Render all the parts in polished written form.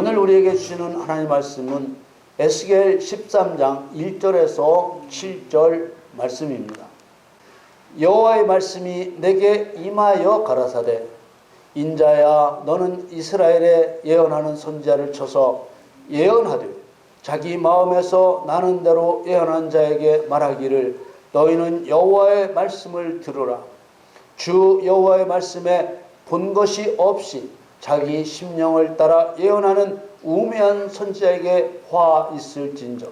오늘 우리에게 주시는 하나님의 말씀은 에스겔 13장 1절에서 7절 말씀입니다. 여호와의 말씀이 내게 임하여 가라사대 인자야 너는 이스라엘에 예언하는 선지자를 쳐서 예언하되 자기 마음에서 나는 대로 예언한 자에게 말하기를 너희는 여호와의 말씀을 들으라. 주 여호와의 말씀에 본 것이 없이 자기 심령을 따라 예언하는 우매한 선지자에게 화 있을진저.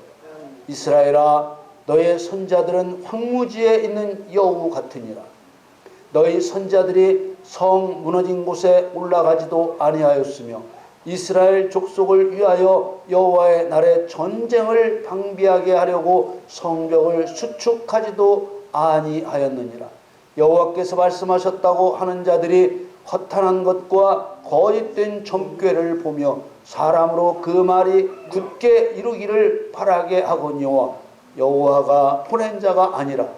이스라엘아 너의 선지자들은 황무지에 있는 여우 같으니라. 너희 선지자들이 성 무너진 곳에 올라가지도 아니하였으며 이스라엘 족속을 위하여 여호와의 날에 전쟁을 방비하게 하려고 성벽을 수축하지도 아니하였느니라. 여호와께서 말씀하셨다고 하는 자들이 허탄한 것과 거짓된 점괘를 보며 사람으로 그 말이 굳게 이루기를 바라게 하거니와 여호와가 보낸 자가 아니라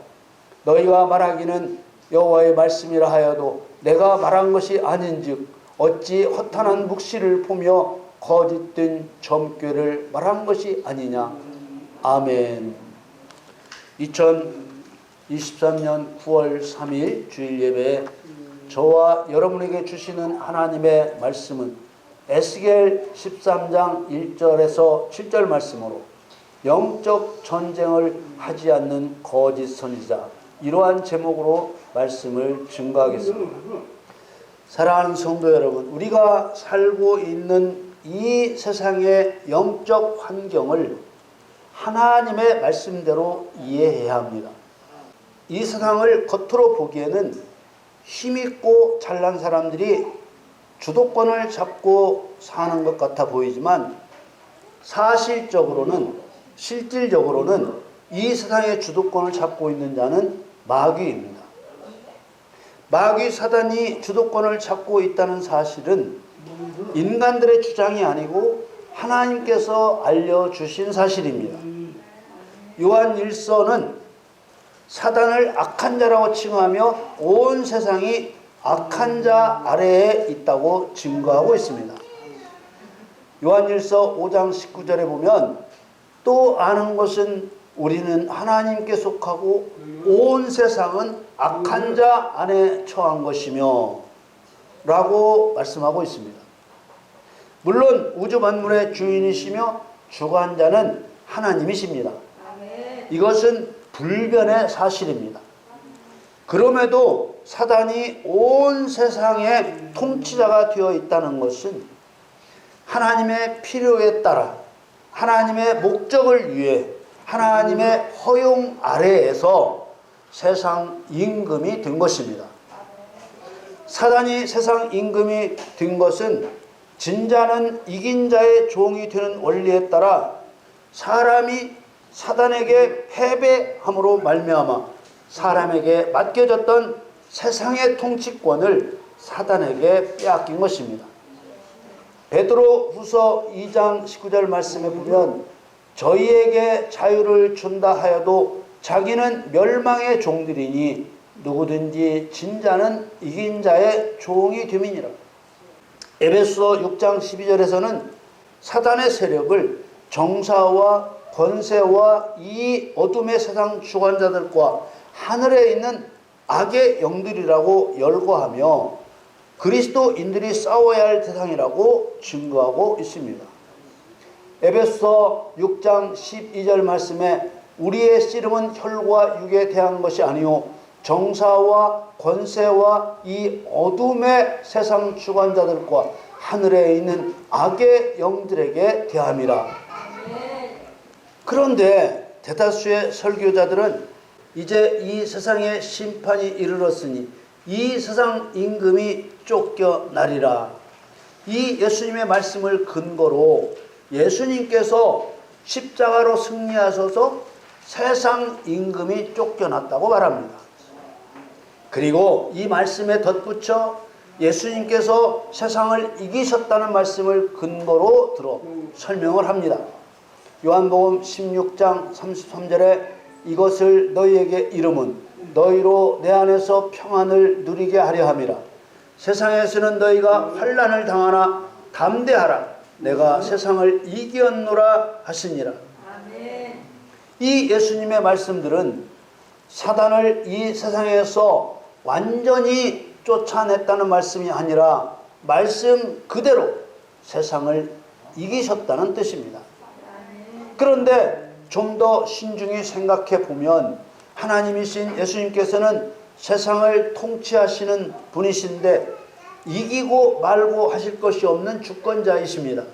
너희가 말하기는 여호와의 말씀이라 하여도 내가 말한 것이 아닌즉 어찌 허탄한 묵시를 보며 거짓된 점괘를 말한 것이 아니냐. 아멘. 2023년 9월 3일 주일 예배에 저와 여러분에게 주시는 하나님의 말씀은 에스겔 13장 1절에서 7절 말씀으로 영적 전쟁을 하지 않는 거짓 선지자, 이러한 제목으로 말씀을 증거하겠습니다. 사랑하는 성도 여러분, 우리가 살고 있는 이 세상의 영적 환경을 하나님의 말씀대로 이해해야 합니다. 이 세상을 겉으로 보기에는 힘있고 잘난 사람들이 주도권을 잡고 사는 것 같아 보이지만 실질적으로는 이 세상의 주도권을 잡고 있는 자는 마귀입니다. 마귀 사단이 주도권을 잡고 있다는 사실은 인간들의 주장이 아니고 하나님께서 알려주신 사실입니다. 요한 1서는 사단을 악한 자라고 칭하며 온 세상이 악한 자 아래에 있다고 증거하고 있습니다. 요한 1서 5장 19절에 보면 또 아는 것은 우리는 하나님께 속하고 온 세상은 악한 자 안에 처한 것이며 라고 말씀하고 있습니다. 물론 우주 만물의 주인이시며 주관자는 하나님이십니다. 이것은 불변의 사실입니다. 그럼에도 사단이 온 세상의 통치자가 되어 있다는 것은 하나님의 필요에 따라 하나님의 목적을 위해 하나님의 허용 아래에서 세상 임금이 된 것입니다. 사단이 세상 임금이 된 것은 진자는 이긴 자의 종이 되는 원리에 따라 사람이 사단에게 패배함으로 말미암아 사람에게 맡겨졌던 세상의 통치권을 사단에게 빼앗긴 것입니다. 베드로 후서 2장 19절 말씀에 보면 저희에게 자유를 준다 하여도 자기는 멸망의 종들이니 누구든지 진자는 이긴 자의 종이 됨이니라. 에베소 6장 12절에서는 사단의 세력을 정사와 권세와 이 어둠의 세상 주관자들과 하늘에 있는 악의 영들이라고 열거하며 그리스도인들이 싸워야 할 대상이라고 증거하고 있습니다. 에베소 6장 12절 말씀에 우리의 씨름은 혈과 육에 대한 것이 아니요 정사와 권세와 이 어둠의 세상 주관자들과 하늘에 있는 악의 영들에게 대함이라. 그런데 대다수의 설교자들은 이제 이 세상의 심판이 이르렀으니 이 세상 임금이 쫓겨나리라. 이 예수님의 말씀을 근거로 예수님께서 십자가로 승리하셔서 세상 임금이 쫓겨났다고 말합니다. 그리고 이 말씀에 덧붙여 예수님께서 세상을 이기셨다는 말씀을 근거로 들어 설명을 합니다. 요한복음 16장 33절에 이것을 너희에게 이름은 너희로 내 안에서 평안을 누리게 하려 함이라. 세상에서는 너희가 환난을 당하나 담대하라. 내가 세상을 이기었노라 하시니라. 이 예수님의 말씀들은 사단을 이 세상에서 완전히 쫓아냈다는 말씀이 아니라 말씀 그대로 세상을 이기셨다는 뜻입니다. 그런데 좀 더 신중히 생각해 보면 하나님이신 예수님께서는 세상을 통치하시는 분이신데 이기고 말고 하실 것이 없는 주권자이십니다.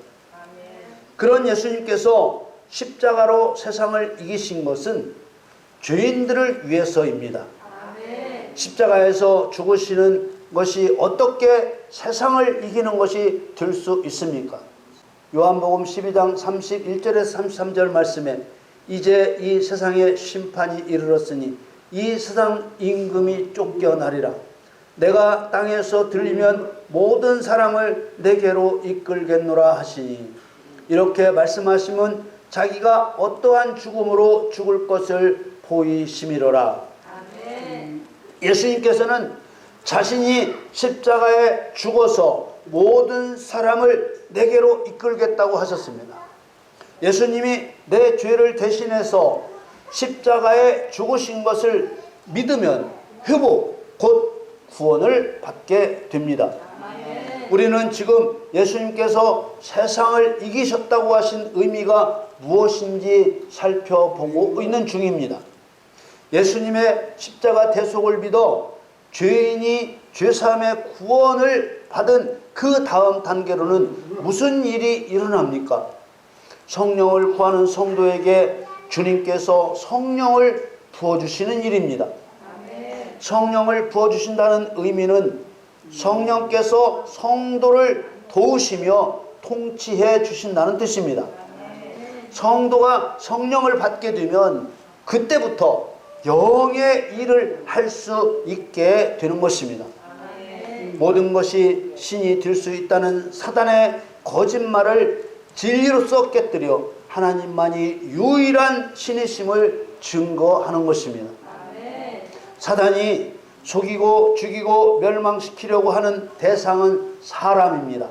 그런 예수님께서 십자가로 세상을 이기신 것은 죄인들을 위해서입니다. 십자가에서 죽으시는 것이 어떻게 세상을 이기는 것이 될 수 있습니까? 요한복음 12장 31절에서 33절 말씀에 이제 이 세상에 심판이 이르렀으니 이 세상 임금이 쫓겨나리라. 내가 땅에서 들리면 모든 사람을 내게로 이끌겠노라 하시니, 이렇게 말씀하시면 자기가 어떠한 죽음으로 죽을 것을 보이심이로라. 예수님께서는 자신이 십자가에 죽어서 모든 사람을 내게로 이끌겠다고 하셨습니다. 예수님이 내 죄를 대신해서 십자가에 죽으신 것을 믿으면 회복, 곧 구원을 받게 됩니다. 우리는 지금 예수님께서 세상을 이기셨다고 하신 의미가 무엇인지 살펴보고 있는 중입니다. 예수님의 십자가 대속을 믿어 죄인이 죄사함의 구원을 받은 그 다음 단계로는 무슨 일이 일어납니까? 성령을 구하는 성도에게 주님께서 성령을 부어주시는 일입니다. 성령을 부어주신다는 의미는 성령께서 성도를 도우시며 통치해 주신다는 뜻입니다. 성도가 성령을 받게 되면 그때부터 영의 일을 할 수 있게 되는 것입니다. 모든 것이 신이 될 수 있다는 사단의 거짓말을 진리로서 깨뜨려 하나님만이 유일한 신이심을 증거하는 것입니다. 사단이 속이고 죽이고 멸망시키려고 하는 대상은 사람입니다.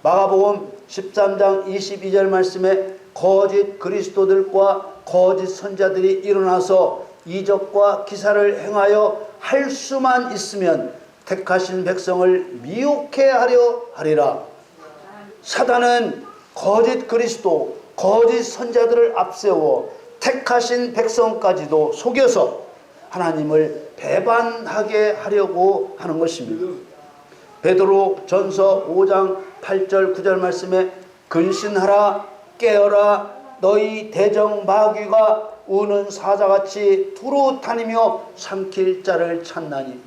마가복음 13장 22절 말씀에 거짓 그리스도들과 거짓 선자들이 일어나서 이적과 기사를 행하여 할 수만 있으면 택하신 백성을 미혹해 하려 하리라. 사단은 거짓 그리스도, 거짓 선자들을 앞세워 택하신 백성까지도 속여서 하나님을 배반하게 하려고 하는 것입니다. 베드로 전서 5장 8절 9절 말씀에 근신하라, 깨어라, 너희 대적 마귀가 우는 사자같이 두루 다니며 삼킬 자를 찾나니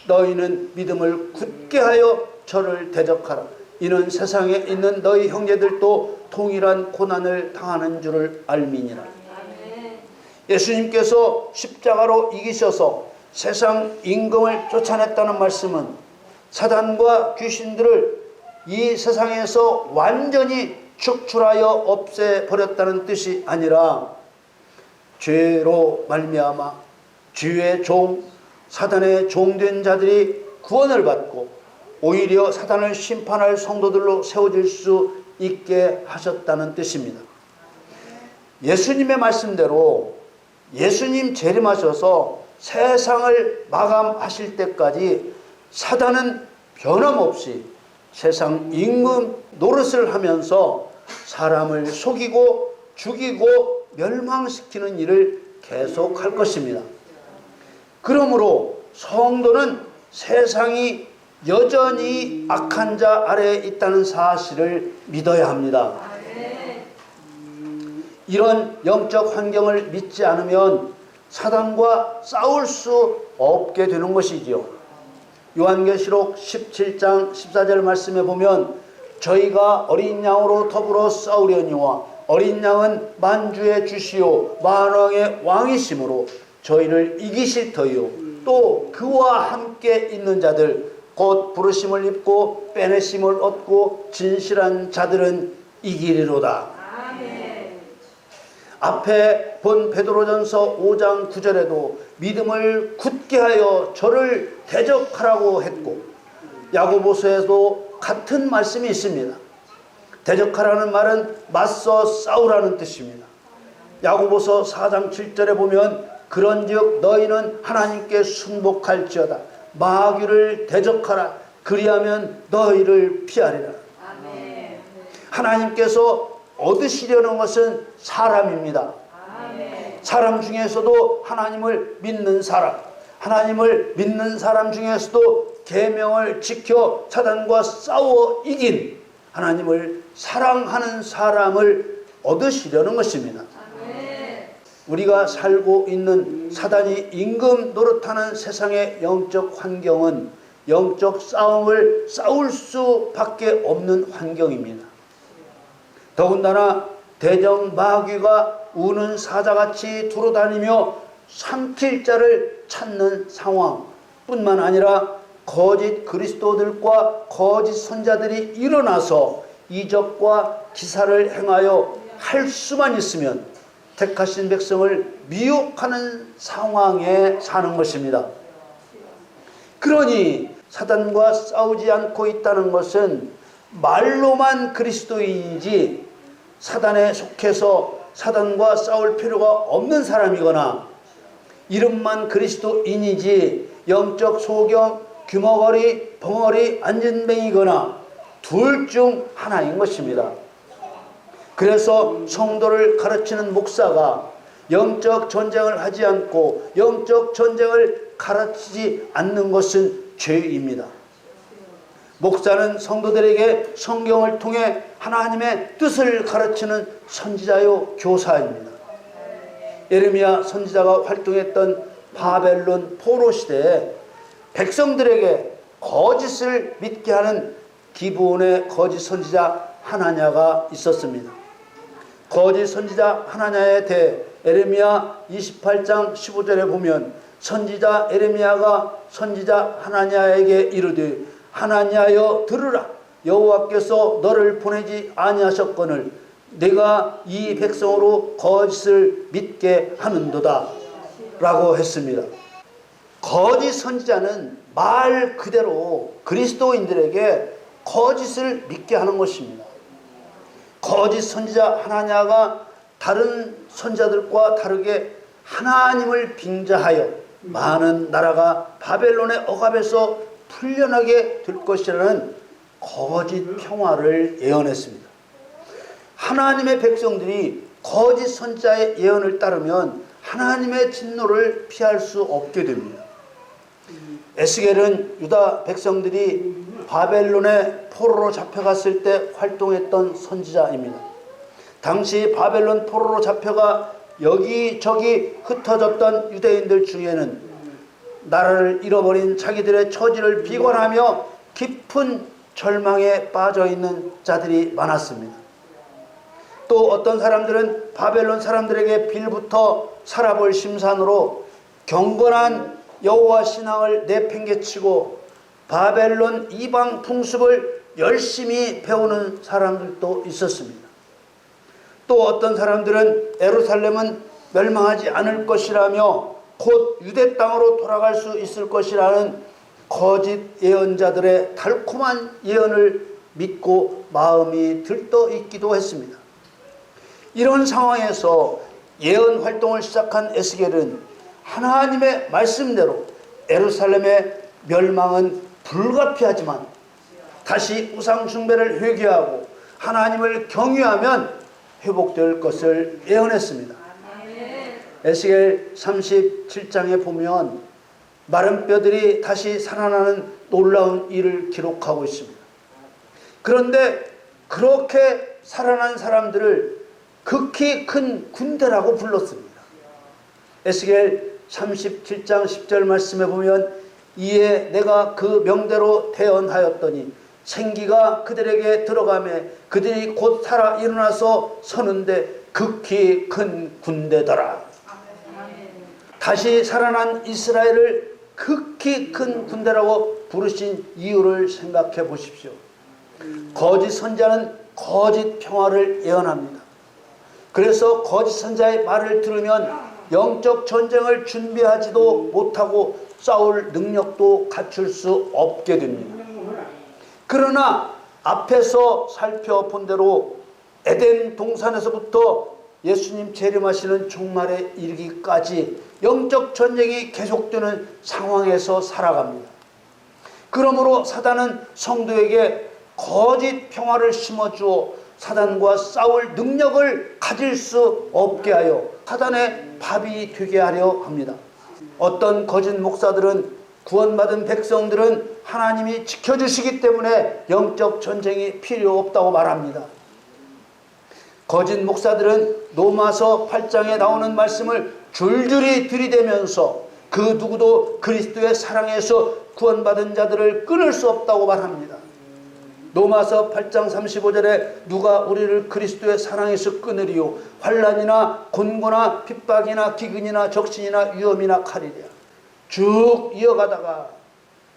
너희는 믿음을 굳게 하여 저를 대적하라. 이는 세상에 있는 너희 형제들도 동일한 고난을 당하는 줄을 알미니라. 예수님께서 십자가로 이기셔서 세상 임금을 쫓아냈다는 말씀은 사단과 귀신들을 이 세상에서 완전히 축출하여 없애버렸다는 뜻이 아니라 죄로 말미암아 죄의 종, 사단의 종된 자들이 구원을 받고 오히려 사단을 심판할 성도들로 세워질 수 있게 하셨다는 뜻입니다. 예수님의 말씀대로 예수님 재림하셔서 세상을 마감하실 때까지 사단은 변함없이 세상 임금 노릇을 하면서 사람을 속이고 죽이고 멸망시키는 일을 계속할 것입니다. 그러므로 성도는 세상이 여전히 악한 자 아래에 있다는 사실을 믿어야 합니다. 이런 영적 환경을 믿지 않으면 사단과 싸울 수 없게 되는 것이지요. 요한계시록 17장 14절 말씀에 보면 저희가 어린 양으로 더불어 싸우려니와 어린 양은 만주의 주시오 만왕의 왕이시므로 저희를 이기실 터이요 또 그와 함께 있는 자들 곧 부르심을 입고 빼내심을 얻고 진실한 자들은 이기리로다. 앞에 본 베드로전서 5장 9절에도 믿음을 굳게 하여 저를 대적하라고 했고 야고보서에도 같은 말씀이 있습니다. 대적하라는 말은 맞서 싸우라는 뜻입니다. 야고보서 4장 7절에 보면 그런즉 너희는 하나님께 순복할지어다. 마귀를 대적하라. 그리하면 너희를 피하리라. 아멘. 하나님께서 얻으시려는 것은 사람입니다. 아멘. 사람 중에서도 하나님을 믿는 사람, 하나님을 믿는 사람 중에서도 계명을 지켜 사단과 싸워 이긴 하나님을 사랑하는 사람을 얻으시려는 것입니다. 우리가 살고 있는 사단이 임금 노릇하는 세상의 영적 환경은 영적 싸움을 싸울 수밖에 없는 환경입니다. 더군다나 대적 마귀가 우는 사자같이 두루다니며 삼킬 자를 찾는 상황뿐만 아니라 거짓 그리스도들과 거짓 선자들이 일어나서 이적과 기사를 행하여 할 수만 있으면 택하신 백성을 미혹하는 상황에 사는 것입니다. 그러니 사단과 싸우지 않고 있다는 것은 말로만 그리스도인이지 사단에 속해서 사단과 싸울 필요가 없는 사람이거나 이름만 그리스도인이지 영적 소경, 규머거리, 벙어리, 안전뱅이거나 둘 중 하나인 것입니다. 그래서 성도를 가르치는 목사가 영적 전쟁을 하지 않고 영적 전쟁을 가르치지 않는 것은 죄입니다. 목사는 성도들에게 성경을 통해 하나님의 뜻을 가르치는 선지자요 교사입니다. 예레미야 선지자가 활동했던 바벨론 포로 시대에 백성들에게 거짓을 믿게 하는 기브온의 거짓 선지자 하나냐가 있었습니다. 거짓 선지자 하나냐에 대해 예레미야 28장 15절에 보면 선지자 예레미야가 선지자 하나냐에게 이르되 하나냐여 들으라. 여호와께서 너를 보내지 아니하셨거늘 내가 이 백성으로 거짓을 믿게 하는도다 라고 했습니다. 거짓 선지자는 말 그대로 그리스도인들에게 거짓을 믿게 하는 것입니다. 거짓 선지자 하나냐가 다른 선지자들과 다르게 하나님을 빙자하여 많은 나라가 바벨론의 억압에서 풀려나게 될 것이라는 거짓 평화를 예언했습니다. 하나님의 백성들이 거짓 선지자의 예언을 따르면 하나님의 진노를 피할 수 없게 됩니다. 에스겔은 유다 백성들이 바벨론의 포로로 잡혀갔을 때 활동했던 선지자입니다. 당시 바벨론 포로로 잡혀가 여기저기 흩어졌던 유대인들 중에는 나라를 잃어버린 자기들의 처지를 비관하며 깊은 절망에 빠져있는 자들이 많았습니다. 또 어떤 사람들은 바벨론 사람들에게 빌부터 살아볼 심산으로 경건한 여호와 신앙을 내팽개치고 바벨론 이방 풍습을 열심히 배우는 사람들도 있었습니다. 또 어떤 사람들은 예루살렘은 멸망하지 않을 것이라며 곧 유대 땅으로 돌아갈 수 있을 것이라는 거짓 예언자들의 달콤한 예언을 믿고 마음이 들떠 있기도 했습니다. 이런 상황에서 예언 활동을 시작한 에스겔은 하나님의 말씀대로 예루살렘의 멸망은 불가피하지만 다시 우상 숭배를 회개하고 하나님을 경외하면 회복될 것을 예언했습니다. 에스겔 37장에 보면 마른 뼈들이 다시 살아나는 놀라운 일을 기록하고 있습니다. 그런데 그렇게 살아난 사람들을 극히 큰 군대라고 불렀습니다. 에스겔 37장 10절 말씀에 보면 이에 내가 그 명대로 대언하였더니 생기가 그들에게 들어가매 그들이 곧 살아 일어나서 서는데 극히 큰 군대더라. 다시 살아난 이스라엘을 극히 큰 군대라고 부르신 이유를 생각해 보십시오. 거짓 선자는 거짓 평화를 예언합니다. 그래서 거짓 선자의 말을 들으면 영적 전쟁을 준비하지도 못하고 싸울 능력도 갖출 수 없게 됩니다. 그러나 앞에서 살펴본 대로 에덴 동산에서부터 예수님 재림하시는 종말에 이르기까지 영적 전쟁이 계속되는 상황에서 살아갑니다. 그러므로 사단은 성도에게 거짓 평화를 심어주어 사단과 싸울 능력을 가질 수 없게 하여 사단의 밥이 되게 하려 합니다. 어떤 거짓 목사들은 구원받은 백성들은 하나님이 지켜주시기 때문에 영적 전쟁이 필요 없다고 말합니다. 거짓 목사들은 로마서 8장에 나오는 말씀을 줄줄이 들이대면서 그 누구도 그리스도의 사랑에서 구원받은 자들을 끊을 수 없다고 말합니다. 로마서 8장 35절에 누가 우리를 그리스도의 사랑에서 끊으리요 환난이나 곤고나 핍박이나 기근이나 적신이나 위험이나 칼이랴. 쭉 이어가다가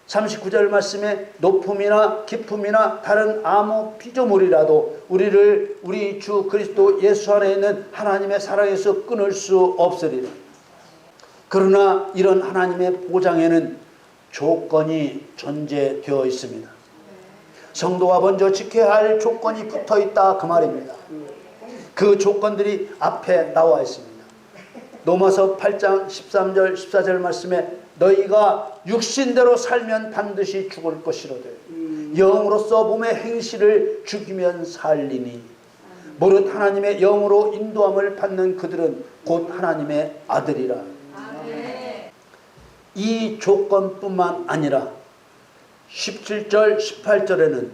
39절 말씀에 높음이나 깊음이나 다른 아무 피조물이라도 우리를 우리 주 그리스도 예수 안에 있는 하나님의 사랑에서 끊을 수 없으리라. 그러나 이런 하나님의 보장에는 조건이 존재되어 있습니다. 성도가 먼저 지켜야 할 조건이 붙어 있다 그 말입니다. 그 조건들이 앞에 나와 있습니다. 로마서 8장 13절 14절 말씀에 너희가 육신대로 살면 반드시 죽을 것이로되 영으로서 몸의 행실을 죽이면 살리니 무릇 하나님의 영으로 인도함을 받는 그들은 곧 하나님의 아들이라. 이 조건뿐만 아니라 17절 18절에는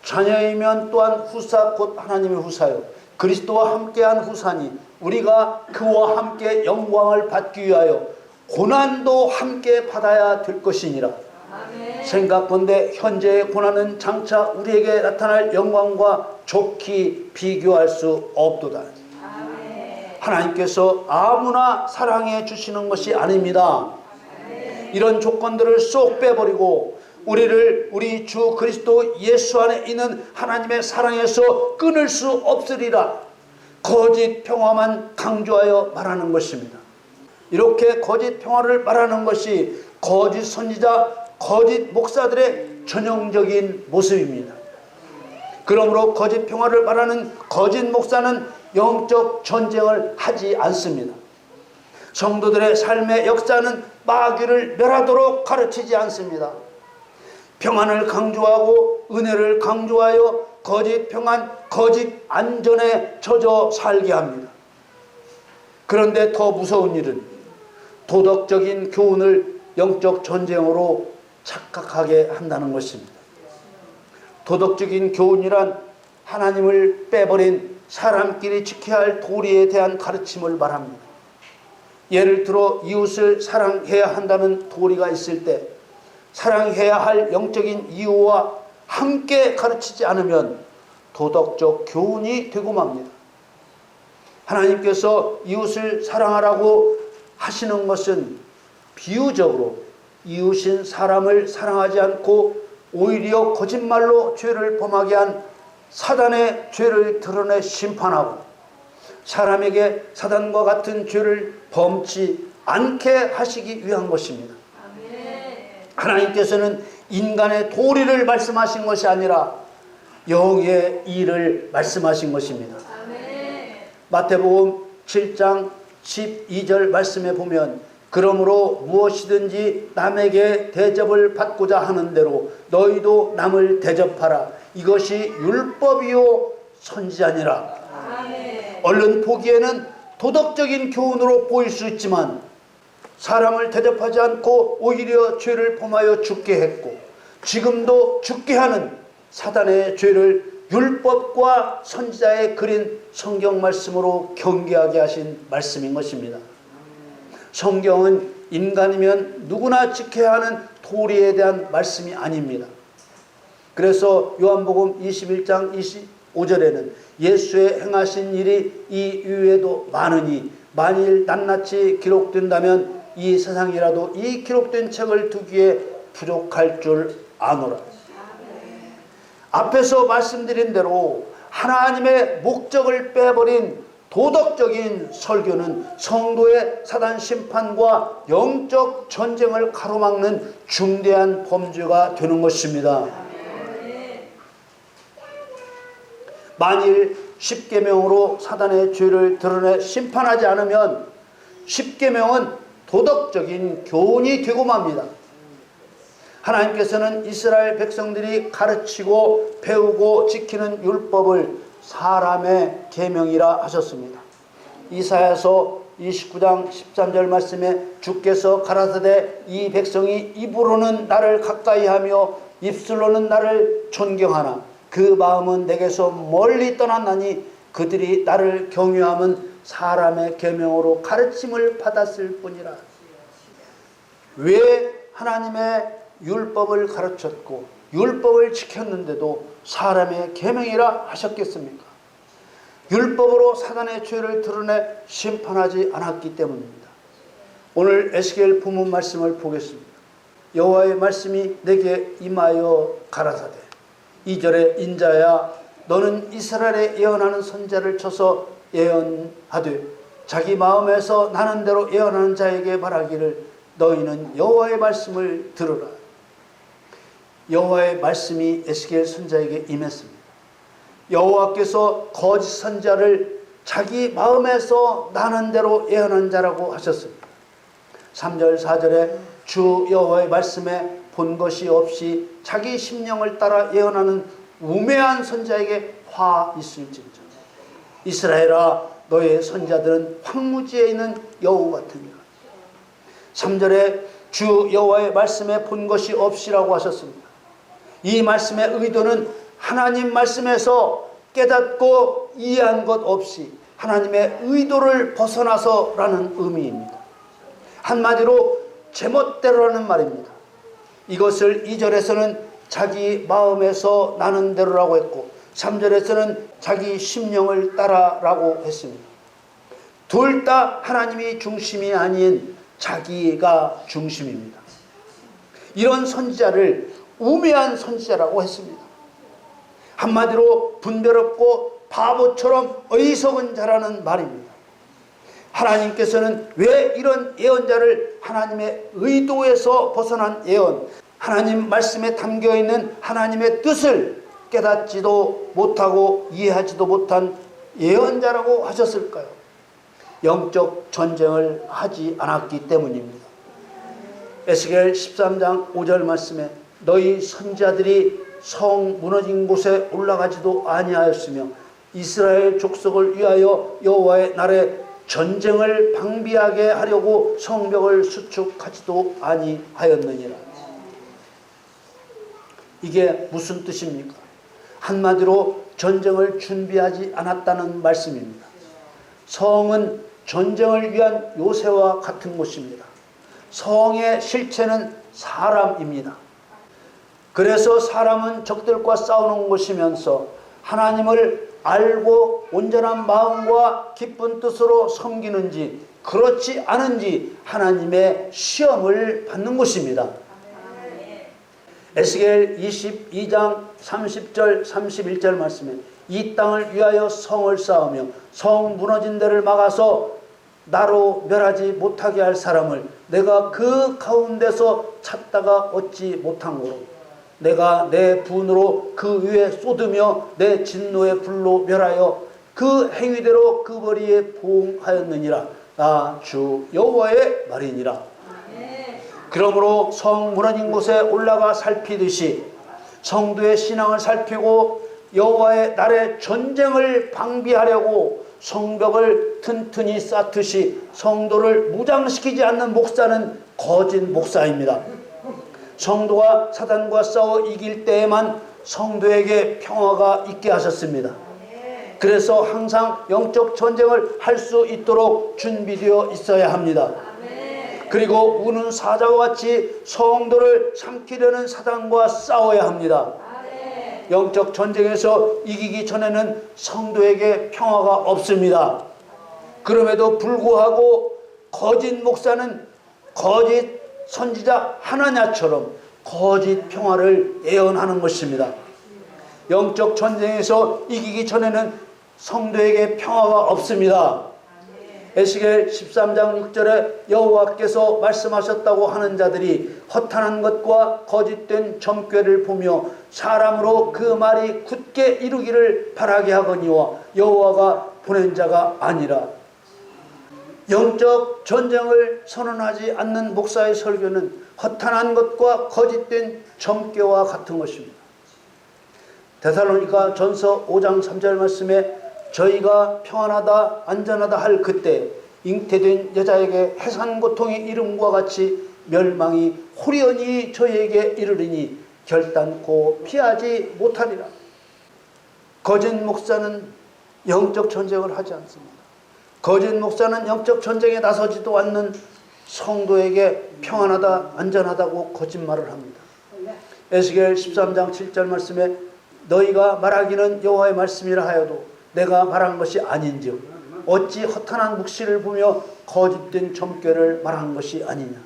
자녀이면 또한 후사 곧 하나님의 후사요 그리스도와 함께한 후사니 우리가 그와 함께 영광을 받기 위하여 고난도 함께 받아야 될 것이니라. 생각건대 현재의 고난은 장차 우리에게 나타날 영광과 좋게 비교할 수 없도다. 하나님께서 아무나 사랑해 주시는 것이 아닙니다. 이런 조건들을 쏙 빼버리고 우리를 우리 주 그리스도 예수 안에 있는 하나님의 사랑에서 끊을 수 없으리라 거짓 평화만 강조하여 말하는 것입니다. 이렇게 거짓 평화를 말하는 것이 거짓 선지자, 거짓 목사들의 전형적인 모습입니다. 그러므로 거짓 평화를 말하는 거짓 목사는 영적 전쟁을 하지 않습니다. 성도들의 삶의 역사는 마귀를 멸하도록 가르치지 않습니다. 평안을 강조하고 은혜를 강조하여 거짓 평안, 거짓 안전에 젖어 살게 합니다. 그런데 더 무서운 일은 도덕적인 교훈을 영적 전쟁으로 착각하게 한다는 것입니다. 도덕적인 교훈이란 하나님을 빼버린 사람끼리 지켜야 할 도리에 대한 가르침을 말합니다. 예를 들어 이웃을 사랑해야 한다는 도리가 있을 때 사랑해야 할 영적인 이유와 함께 가르치지 않으면 도덕적 교훈이 되고 맙니다. 하나님께서 이웃을 사랑하라고 하시는 것은 비유적으로 이웃인 사람을 사랑하지 않고 오히려 거짓말로 죄를 범하게 한 사단의 죄를 드러내 심판하고 사람에게 사단과 같은 죄를 범치 않게 하시기 위한 것입니다. 하나님께서는 인간의 도리를 말씀하신 것이 아니라 영의 일을 말씀하신 것입니다. 마태복음 7장 12절 말씀에 보면 그러므로 무엇이든지 남에게 대접을 받고자 하는 대로 너희도 남을 대접하라. 이것이 율법이요 선지자니라. 얼른 보기에는 도덕적인 교훈으로 보일 수 있지만 사람을 대접하지 않고 오히려 죄를 범하여 죽게 했고 지금도 죽게 하는 사단의 죄를 율법과 선지자의 그린 성경 말씀으로 경계하게 하신 말씀인 것입니다. 성경은 인간이면 누구나 지켜야 하는 도리에 대한 말씀이 아닙니다. 그래서 요한복음 21장 25절에는 예수의 행하신 일이 이 이외에도 많으니 만일 낱낱이 기록된다면 이 세상이라도 이 기록된 책을 두기에 부족할 줄 아노라. 앞에서 말씀드린 대로 하나님의 목적을 빼버린 도덕적인 설교는 성도의 사단 심판과 영적 전쟁을 가로막는 중대한 범죄가 되는 것입니다. 만일 십계명으로 사단의 죄를 드러내 심판하지 않으면 십계명은 도덕적인 교훈이 되고 맙니다. 하나님께서는 이스라엘 백성들이 가르치고 배우고 지키는 율법을 사람의 계명이라 하셨습니다. 이사야서 29장 13절 말씀에 주께서 가라사대 이 백성이 입으로는 나를 가까이하며 입술로는 나를 존경하나 그 마음은 내게서 멀리 떠났나니 그들이 나를 경유함은 사람의 계명으로 가르침을 받았을 뿐이라. 왜 하나님의 율법을 가르쳤고 율법을 지켰는데도 사람의 계명이라 하셨겠습니까? 율법으로 사단의 죄를 드러내 심판하지 않았기 때문입니다. 오늘 에스겔 본문 말씀을 보겠습니다. 여호와의 말씀이 내게 임하여 가라사대 2절에 인자야 너는 이스라엘에 예언하는 선자를 쳐서 예언하되 자기 마음에서 나는 대로 예언하는 자에게 말하기를 너희는 여호와의 말씀을 들으라. 여호와의 말씀이 에스겔 선자에게 임했습니다. 여호와께서 거짓 선자를 자기 마음에서 나는 대로 예언한 자라고 하셨습니다. 3절 4절에 주 여호와의 말씀에 본 것이 없이 자기 심령을 따라 예언하는 우매한 선자에게 화 있을진저. 이스라엘아 너의 선자들은 황무지에 있는 여우 같으니라. 3절에 주 여호와의 말씀에 본 것이 없이라고 하셨습니다. 이 말씀의 의도는 하나님 말씀에서 깨닫고 이해한 것 없이 하나님의 의도를 벗어나서라는 의미입니다. 한마디로 제멋대로라는 말입니다. 이것을 2절에서는 자기 마음에서 나는 대로라고 했고 3절에서는 자기 심령을 따라라고 했습니다. 둘 다 하나님이 중심이 아닌 자기가 중심입니다. 이런 선지자를 우매한 선지자라고 했습니다. 한마디로 분별 없고 바보처럼 어리석은 자라는 말입니다. 하나님께서는 왜 이런 예언자를 하나님의 의도에서 벗어난 예언, 하나님 말씀에 담겨있는 하나님의 뜻을 깨닫지도 못하고 이해하지도 못한 예언자라고 하셨을까요? 영적 전쟁을 하지 않았기 때문입니다. 에스겔 13장 5절 말씀에 너희 선지자들이 성 무너진 곳에 올라가지도 아니하였으며 이스라엘 족속을 위하여 여호와의 날에 전쟁을 방비하게 하려고 성벽을 수축하지도 아니하였느니라. 이게 무슨 뜻입니까? 한마디로 전쟁을 준비하지 않았다는 말씀입니다. 성은 전쟁을 위한 요새와 같은 곳입니다. 성의 실체는 사람입니다. 그래서 사람은 적들과 싸우는 곳이면서 하나님을 알고 온전한 마음과 기쁜 뜻으로 섬기는지 그렇지 않은지 하나님의 시험을 받는 곳입니다. 에스겔 22장 30절 31절 말씀에 이 땅을 위하여 성을 쌓으며 성 무너진 데를 막아서 나로 멸하지 못하게 할 사람을 내가 그 가운데서 찾다가 얻지 못한 거로 내가 내 분으로 그 위에 쏟으며 내 진노의 불로 멸하여 그 행위대로 그 벌이에 보응하였느니라. 나 주 여호와의 말이니라. 그러므로 성 무너진 곳에 올라가 살피듯이 성도의 신앙을 살피고 여호와의 날에 전쟁을 방비하려고 성벽을 튼튼히 쌓듯이 성도를 무장시키지 않는 목사는 거짓 목사입니다. 성도가 사단과 싸워 이길 때에만 성도에게 평화가 있게 하셨습니다. 그래서 항상 영적 전쟁을 할 수 있도록 준비되어 있어야 합니다. 그리고 우는 사자와 같이 성도를 삼키려는 사단과 싸워야 합니다. 영적 전쟁에서 이기기 전에는 성도에게 평화가 없습니다. 그럼에도 불구하고 거짓 목사는 거짓 선지자 하나냐처럼 거짓 평화를 예언하는 것입니다. 영적 전쟁에서 이기기 전에는 성도에게 평화가 없습니다. 에스겔 13장 6절에 여호와께서 말씀하셨다고 하는 자들이 허탄한 것과 거짓된 점괘를 보며 사람으로 그 말이 굳게 이루기를 바라게 하거니와 여호와가 보낸 자가 아니라. 영적 전쟁을 선언하지 않는 목사의 설교는 허탄한 것과 거짓된 점괘와 같은 것입니다. 데살로니가 전서 5장 3절 말씀에 저희가 평안하다 안전하다 할 그때 잉태된 여자에게 해산 고통이 이름과 같이 멸망이 호련히 저희에게 이르리니 결단코 피하지 못하리라. 거짓 목사는 영적 전쟁을 하지 않습니다. 거짓 목사는 영적 전쟁에 나서지도 않는 성도에게 평안하다 안전하다고 거짓말을 합니다. 에스겔 13장 7절 말씀에 너희가 말하기는 여호와의 말씀이라 하여도 내가 말한 것이 아닌즉 어찌 허탄한 묵시를 보며 거짓된 점괘를 말한 것이 아니냐.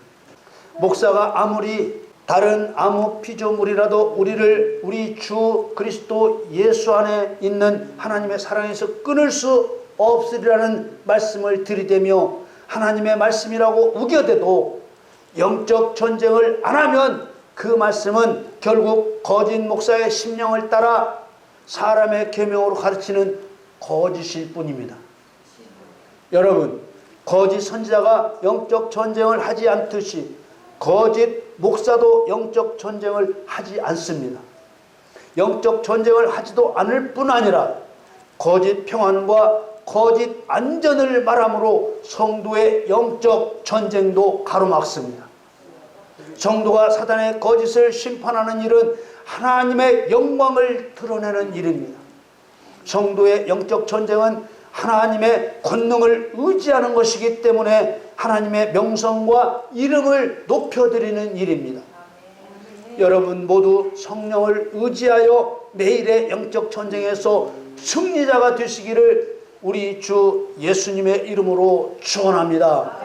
목사가 아무리 다른 아무 피조물이라도 우리를 우리 주 그리스도 예수 안에 있는 하나님의 사랑에서 끊을 수 없으리라는 말씀을 들이대며 하나님의 말씀이라고 우겨대도 영적 전쟁을 안 하면 그 말씀은 결국 거짓 목사의 심령을 따라 사람의 계명으로 가르치는 거짓일 뿐입니다. 여러분, 거짓 선지자가 영적 전쟁을 하지 않듯이 거짓 목사도 영적 전쟁을 하지 않습니다. 영적 전쟁을 하지도 않을 뿐 아니라 거짓 평안과 거짓 안전을 말함으로 성도의 영적 전쟁도 가로막습니다. 성도가 사단의 거짓을 심판하는 일은 하나님의 영광을 드러내는 일입니다. 성도의 영적 전쟁은 하나님의 권능을 의지하는 것이기 때문에 하나님의 명성과 이름을 높여드리는 일입니다. 여러분 모두 성령을 의지하여 매일의 영적 전쟁에서 승리자가 되시기를 우리 주 예수님의 이름으로 축원합니다.